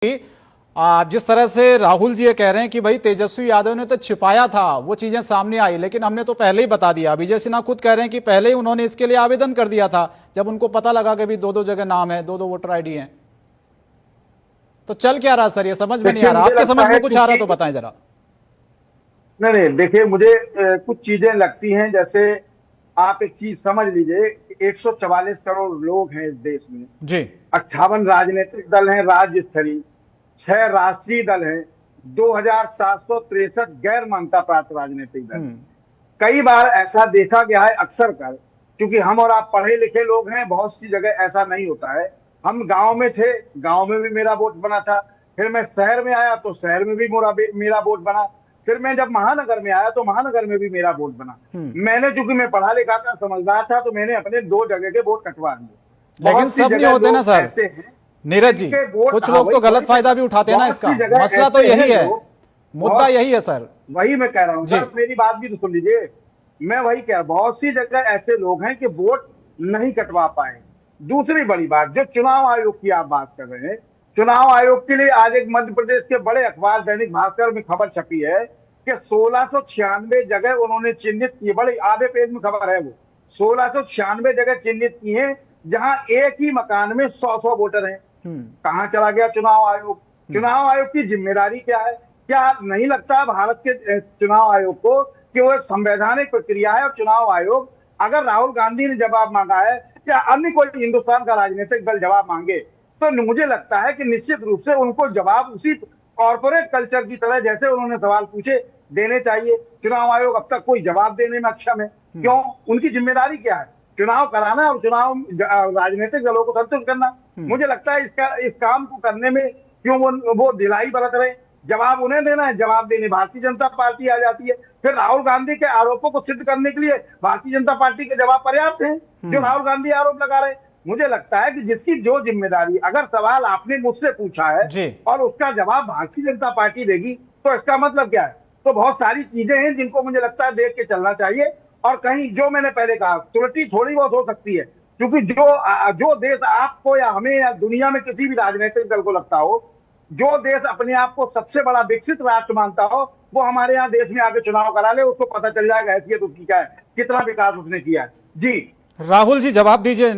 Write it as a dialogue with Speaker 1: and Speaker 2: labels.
Speaker 1: जिस तरह से राहुल जी ये कह रहे हैं कि भाई तेजस्वी यादव ने तो छिपाया था, वो चीजें सामने आई, लेकिन हमने तो पहले ही बता दिया। विजय सिन्हा खुद कह रहे हैं कि पहले ही उन्होंने इसके लिए आवेदन कर दिया था जब उनको पता लगा कि भी दो दो जगह नाम है, दो दो वोटर आईडी हैं। तो चल क्या रहा सर, ये समझ में नहीं आ रहा। आपके समझ में कुछ आ रहा तो बताएं जरा।
Speaker 2: नहीं नहीं, देखिए मुझे कुछ चीजें लगती हैं। जैसे आप एक चीज समझ लीजिए, 144 करोड़ लोग हैं इस देश में।
Speaker 1: जी।
Speaker 2: 58 राजनीतिक दल हैं राज्य स्तरीय, 6 राष्ट्रीय दल हैं, 2763 गैर मान्यता प्राप्त राजनीतिक दल। कई बार ऐसा देखा गया है अक्सर कर, क्योंकि हम और आप पढ़े लिखे लोग हैं, बहुत सी जगह ऐसा नहीं होता है। हम गांव में थे, गांव में भी मेरा वोट बना था। फिर मैं शहर में आया तो शहर में भी मेरा वोट बना। फिर मैं जब महानगर में आया तो महानगर में भी मेरा वोट बना। मैंने, चूंकि मैं पढ़ा लिखा था, समझदार था, तो मैंने अपने 2 जगह के वोट कटवा दिए।
Speaker 1: लेकिन सब नहीं होते ना सर नीरज जी, कुछ लोग तो गलत फायदा भी उठाते हैं ना इसका। मसला तो यही है, मुद्दा यही है सर।
Speaker 2: वही मैं कह रहा हूँ सर, मेरी बात भी तो सुन लीजिए। मैं वही कह रहा हूँ, बहुत सी जगह ऐसे लोग हैं कि वोट नहीं कटवा पाए। दूसरी बड़ी बात, जो चुनाव आयोग की आप बात कर रहे हैं, चुनाव आयोग के लिए आज एक मध्य प्रदेश के बड़े अखबार दैनिक भास्कर में खबर छपी है कि 1696 जगह उन्होंने चिन्हित की। बड़े आधे पेज में खबर है वो। 1696 जगह चिन्हित की है, जहां एक ही मकान में 100 वोटर हैं। कहां चला गया चुनाव आयोग? चुनाव आयोग की जिम्मेदारी क्या है? क्या नहीं लगता है भारत के चुनाव आयोग को कि वो एक संवैधानिक प्रक्रिया है? और चुनाव आयोग, अगर राहुल गांधी ने जवाब मांगा है या अन्य कोई हिंदुस्तान का राजनीतिक दल जवाब मांगे, तो मुझे लगता है कि निश्चित रूप से उनको जवाब उसी कॉर्पोरेट कल्चर की तरह जैसे उन्होंने सवाल पूछे देने चाहिए। चुनाव आयोग अब तक कोई जवाब देने में अक्षम है। क्यों? उनकी जिम्मेदारी क्या है? चुनाव कराना और चुनाव राजनीतिक दलों को संतुष्ट करना। मुझे लगता है इस काम को करने में क्यों वो ढिलाई बरत रहे। जवाब उन्हें देना है, जवाब देने भारतीय जनता पार्टी आ जाती है। फिर राहुल गांधी के आरोपों को सिद्ध करने के लिए भारतीय जनता पार्टी के जवाब पर्याप्त हैं जो राहुल गांधी आरोप लगा रहे हैं। मुझे लगता है कि जिसकी जो जिम्मेदारी, अगर सवाल आपने मुझसे पूछा है और उसका जवाब भारतीय जनता पार्टी देगी, तो इसका मतलब क्या है? तो बहुत सारी चीजें हैं जिनको मुझे लगता है देख के चलना चाहिए। और कहीं, जो मैंने पहले कहा, त्रुटि थोड़ी बहुत हो सकती है, क्योंकि जो देश आपको या हमें या दुनिया में किसी भी राजनीतिक दल को लगता हो, जो देश अपने आप को सबसे बड़ा विकसित राष्ट्र मानता हो, वो हमारे यहाँ देश में आके चुनाव करा ले, उसको पता चल जाएगा हैसियत उसकी क्या है, कितना विकास उसने किया है। जी
Speaker 1: राहुल जी, जवाब दीजिए।